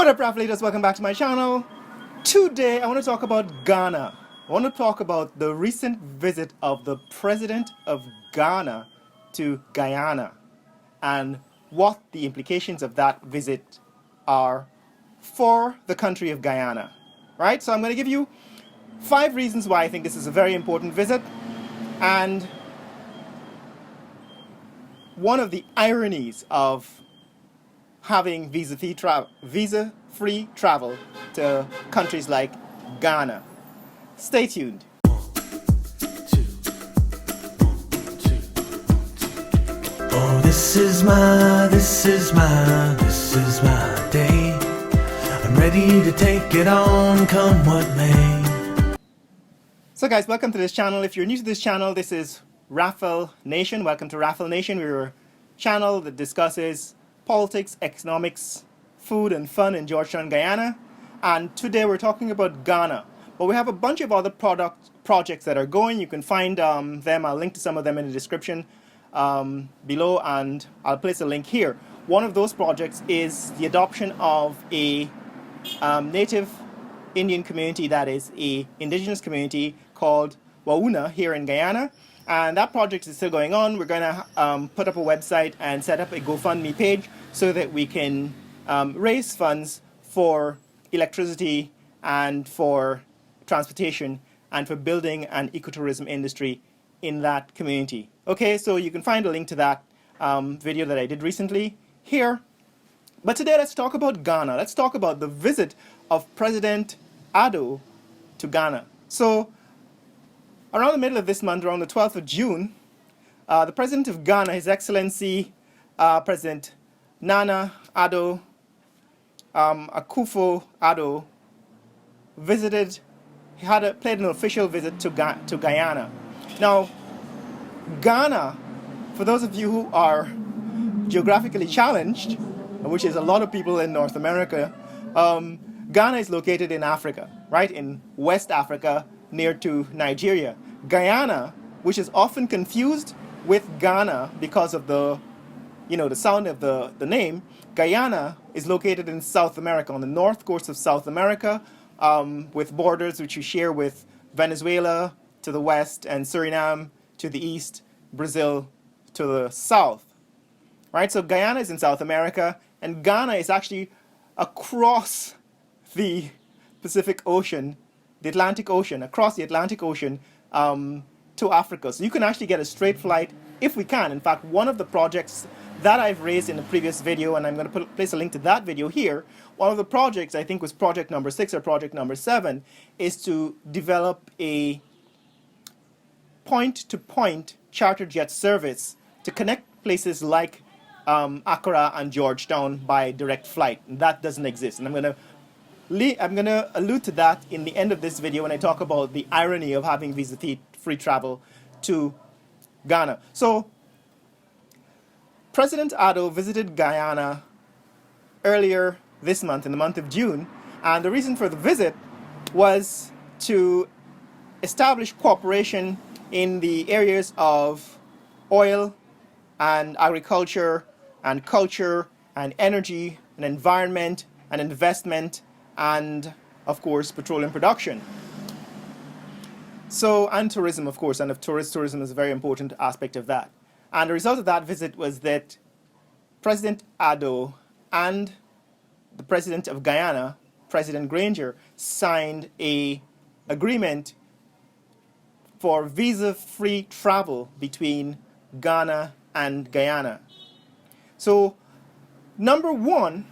What up, rap leaders? Welcome back to my channel. Today I want to talk about Ghana. I want to talk about the recent visit of the president of Ghana to Guyana and what the implications of that visit are for the country of Guyana. Right? So I'm going to give you 5 reasons why I think this is a very important visit, and one of the ironies of having visa-free travel to countries like Ghana. Stay tuned. Oh, this is my day. I'm ready to take it on, come what may. So guys, welcome to this channel. If you're new to this channel, this is Raffle Nation. Welcome to Raffle Nation. We're a channel that discusses politics, economics, food and fun in Georgetown, Guyana. And today we're talking about Ghana. But we have a bunch of other projects that are going. You can find them. I'll link to some of them in the description below, and I'll place a link here. One of those projects is the adoption of a native Indian community, that is a indigenous community called Wauna here in Guyana. And that project is still going on. We're going to put up a website and set up a GoFundMe page so that we can raise funds for electricity and for transportation and for building an ecotourism industry in that community. Okay, so you can find a link to that video that I did recently here. But today let's talk about Ghana. Let's talk about the visit of President Addo to Ghana. So around the middle of this month, around the 12th of June, the President of Ghana, His Excellency President Nana Addo Akufo-Addo, visited. He played an official visit to Guyana. Now, Ghana, for those of you who are geographically challenged, which is a lot of people in North America, Ghana is located in Africa, right? In West Africa, near to Nigeria. Guyana, which is often confused with Ghana because of the sound of the name, Guyana is located in South America, on the north coast of South America, with borders which you share with Venezuela to the west and Suriname to the east, Brazil to the south. Right? So Guyana is in South America, and Ghana is actually across the Pacific Ocean, the Atlantic Ocean, across the Atlantic Ocean to Africa. So you can actually get a straight flight if we can. In fact, one of the projects that I've raised in the previous video, and I'm going to place a link to that video here, one of the projects, I think was project number 6 or project number 7, is to develop a point-to-point charter jet service to connect places like Accra and Georgetown by direct flight. And that doesn't exist. And I'm going to allude to that in the end of this video when I talk about the irony of having visa-free travel to Ghana. So, President Addo visited Guyana earlier this month, in the month of June, and the reason for the visit was to establish cooperation in the areas of oil and agriculture and culture and energy and environment and investment and, of course, petroleum production. So, and tourism, of course, and if tourism is a very important aspect of that. And the result of that visit was that President Addo and the President of Guyana, President Granger, signed an agreement for visa-free travel between Ghana and Guyana. So, number one,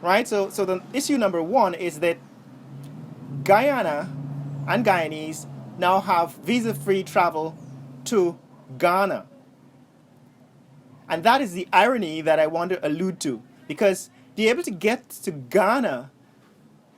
right? So the issue number 1 is that Guyana and Guyanese now have visa-free travel to Ghana. And that is the irony that I want to allude to, because to be able to get to Ghana,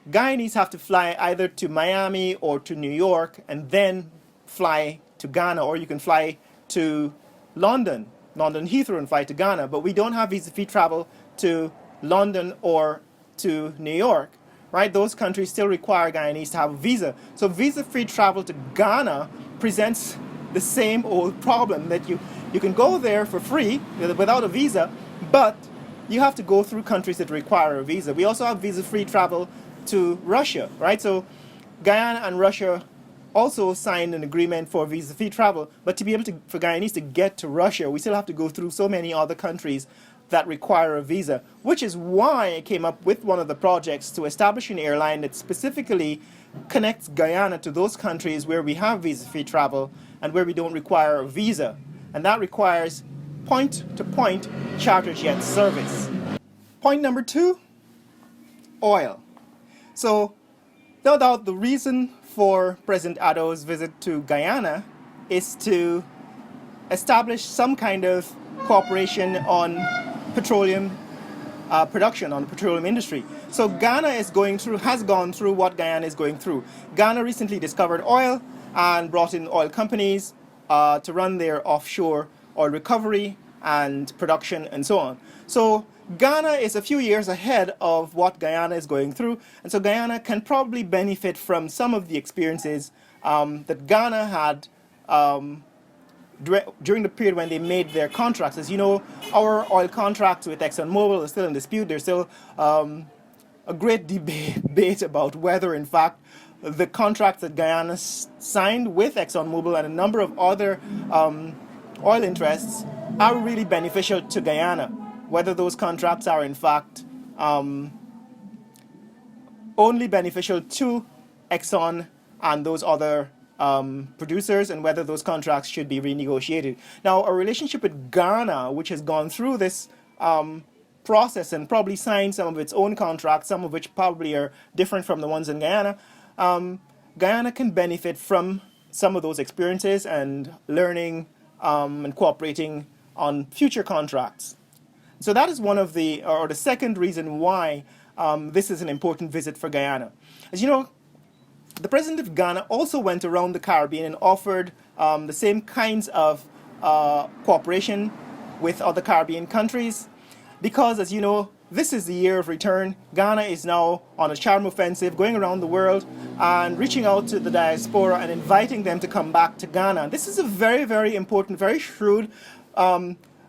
Guyanese have to fly either to Miami or to New York and then fly to Ghana, or you can fly to London Heathrow and fly to Ghana. But we don't have visa-free travel to London or to New York, right? Those countries still require Guyanese to have a visa. So visa-free travel to Ghana presents the same old problem that you can go there for free without a visa, but you have to go through countries that require a visa. We also have visa-free travel to Russia, right? So Guyana and Russia also signed an agreement for visa-free travel, but to be able to, for Guyanese to get to Russia, we still have to go through so many other countries that require a visa, which is why I came up with one of the projects to establish an airline that specifically connects Guyana to those countries where we have visa-free travel and where we don't require a visa. And that requires point-to-point charter jet service. Point number 2, oil. So, no doubt the reason for President Addo's visit to Guyana is to establish some kind of cooperation on petroleum production, on the petroleum industry. So Ghana has gone through what Guyana is going through. Ghana recently discovered oil and brought in oil companies to run their offshore oil recovery and production and so on. So Ghana is a few years ahead of what Guyana is going through, and so Guyana can probably benefit from some of the experiences that Ghana had during the period when they made their contracts. As you know, our oil contracts with ExxonMobil is still in dispute. There's still a great debate about whether, in fact, the contracts that Guyana signed with ExxonMobil and a number of other oil interests are really beneficial to Guyana. Whether those contracts are, in fact, only beneficial to Exxon and those other producers, and whether those contracts should be renegotiated. Now, our relationship with Ghana, which has gone through this process and probably signed some of its own contracts, some of which probably are different from the ones in Guyana, Guyana can benefit from some of those experiences and learning and cooperating on future contracts. So that is one of the second reason why this is an important visit for Guyana. As you know, the president of Ghana also went around the Caribbean and offered the same kinds of cooperation with other Caribbean countries because, as you know, this is the year of return. Ghana is now on a charm offensive, going around the world and reaching out to the diaspora and inviting them to come back to Ghana. This is a very, very important, very shrewd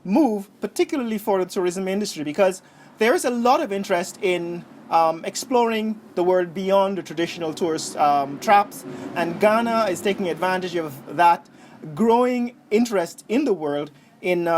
move, particularly for the tourism industry, because there is a lot of interest in exploring the world beyond the traditional tourist traps, and Ghana is taking advantage of that growing interest in the world in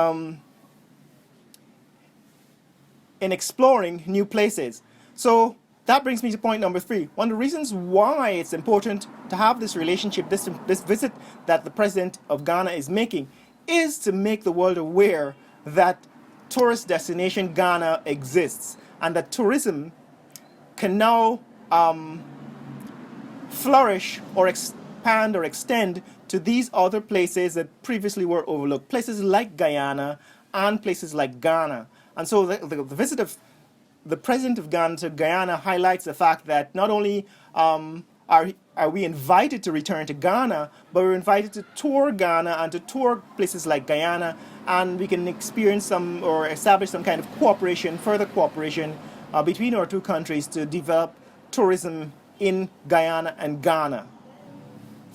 exploring new places. So that brings me to point number 3. One of the reasons why it's important to have this relationship, this visit that the president of Ghana is making, is to make the world aware that tourist destination Ghana exists and that tourism can now flourish or expand or extend to these other places that previously were overlooked, places like Guyana and places like Ghana. And so the visit of the president of Ghana to Guyana highlights the fact that not only are we invited to return to Ghana, but we're invited to tour Ghana and to tour places like Guyana, and we can experience some or establish some kind of cooperation, further cooperation between our two countries to develop tourism in Guyana and Ghana.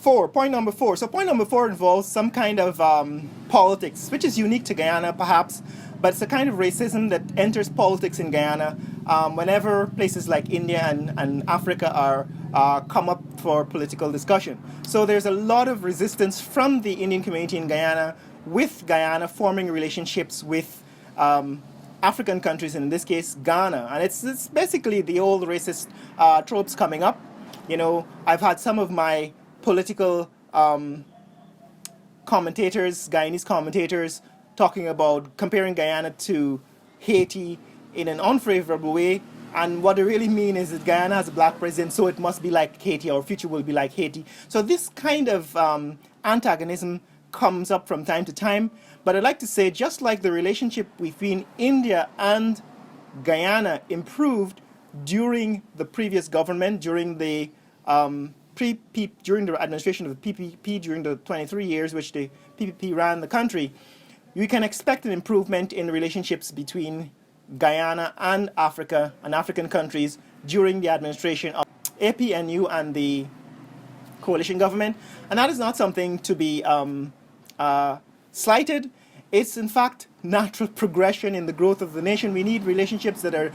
Point number 4. So point number 4 involves some kind of politics, which is unique to Guyana perhaps, but it's a kind of racism that enters politics in Guyana whenever places like India and Africa are come up for political discussion. So there's a lot of resistance from the Indian community in Guyana, with Guyana forming relationships with African countries, and in this case Ghana. And it's basically the old racist tropes coming up. You know, I've had some of my political commentators, Guyanese commentators, talking about comparing Guyana to Haiti in an unfavorable way, and what they really mean is that Guyana has a black president, so it must be like Haiti, or future will be like Haiti. So this kind of antagonism comes up from time to time, but I'd like to say, just like the relationship between India and Guyana improved during the previous government, during the during the administration of the PPP, during the 23 years which the PPP ran the country, you can expect an improvement in relationships between Guyana and Africa and African countries during the administration of APNU and the coalition government. And that is not something to be slighted. It's in fact natural progression in the growth of the nation. We need relationships that are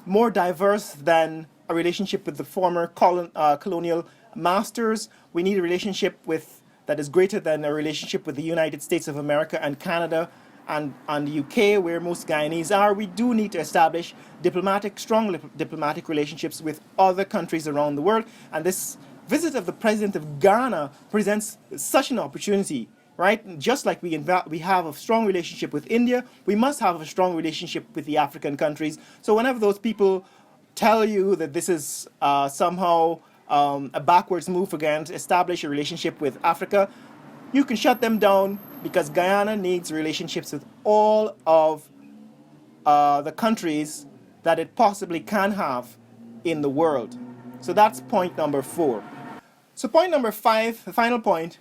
more diverse than a relationship with the former colonial masters. We need a relationship that is greater than a relationship with the United States of America and Canada and the UK, where most Guyanese are. We do need to establish strong diplomatic relationships with other countries around the world. And this visit of the president of Ghana presents such an opportunity, right? Just like we have a strong relationship with India, we must have a strong relationship with the African countries. So whenever those people tell you that this is somehow a backwards move again to establish a relationship with Africa, you can shut them down, because Guyana needs relationships with all of the countries that it possibly can have in the world. So that's point number 4. So point number 5, the final point,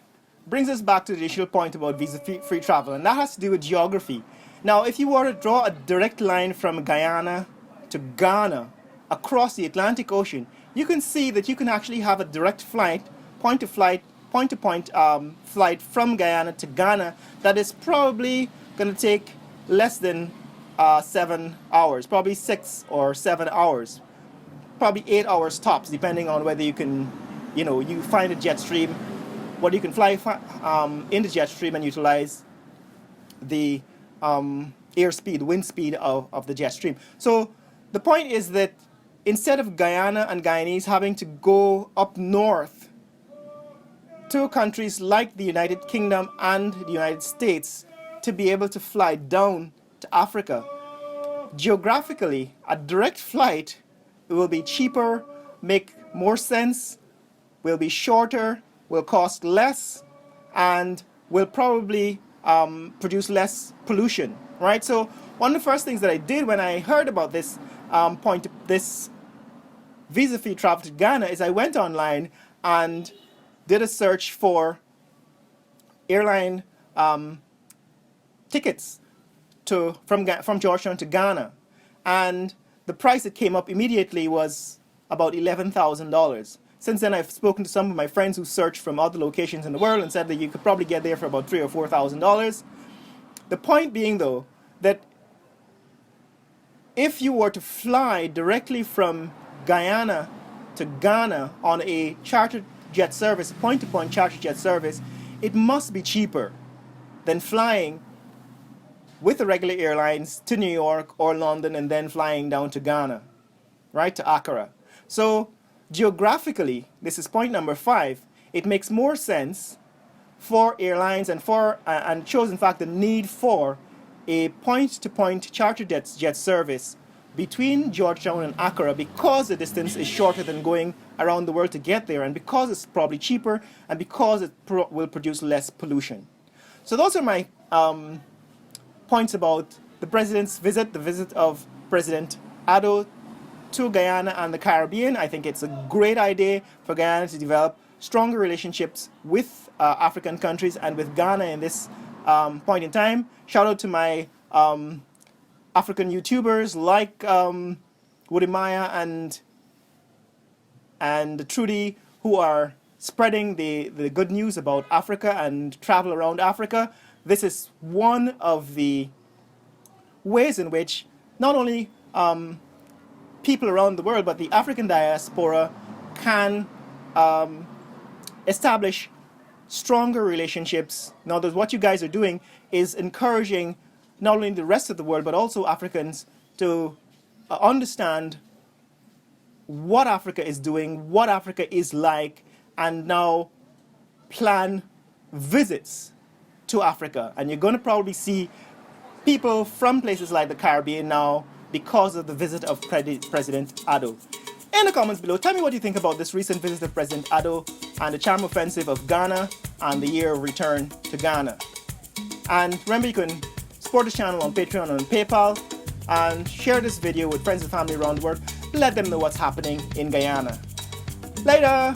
brings us back to the initial point about visa-free travel, and that has to do with geography. Now, if you were to draw a direct line from Guyana to Ghana across the Atlantic Ocean, you can see that you can actually have a direct flight, point-to-point flight from Guyana to Ghana that is probably going to take less than 7 hours, probably 6 or 7 hours, probably 8 hours tops, depending on whether you can, you find a jet stream, whether you can fly in the jet stream and utilize the airspeed, wind speed of the jet stream. So the point is that instead of Guyana and Guyanese having to go up north to countries like the United Kingdom and the United States to be able to fly down to Africa, geographically, a direct flight will be cheaper, make more sense, will be shorter, will cost less, and will probably produce less pollution, right? So one of the first things that I did when I heard about this this visa-free travel to Ghana is I went online and did a search for airline tickets from Georgetown to Ghana, and the price that came up immediately was about $11,000. Since then, I've spoken to some of my friends who searched from other locations in the world and said that you could probably get there for about $3,000 or $4,000. The point being, though, that if you were to fly directly from Guyana to Ghana on a chartered jet service, point-to-point chartered jet service, it must be cheaper than flying with the regular airlines to New York or London and then flying down to Ghana, right, to Accra. So geographically, this is point number 5, it makes more sense for airlines and shows in fact the need for a point-to-point chartered jet service between Georgetown and Accra, because the distance is shorter than going around the world to get there, and because it's probably cheaper, and because it will produce less pollution. So those are my points about the president's visit, the visit of President Addo to Guyana and the Caribbean. I think it's a great idea for Guyana to develop stronger relationships with African countries and with Ghana in this point in time. Shout out to my African YouTubers like Woody Maya and Trudy, who are spreading the good news about Africa and travel around Africa. This is one of the ways in which not only people around the world, but the African diaspora can establish stronger relationships. Now, what you guys are doing is encouraging not only the rest of the world, but also Africans to understand what Africa is doing, what Africa is like, and now plan visits to Africa. And you're going to probably see people from places like the Caribbean now because of the visit of President Addo. In the comments below, tell me what you think about this recent visit of President Addo and the charm offensive of Ghana and the year of return to Ghana. And remember, you can support this channel on Patreon and PayPal, and share this video with friends and family around the world. Let them know what's happening in Guyana. Later!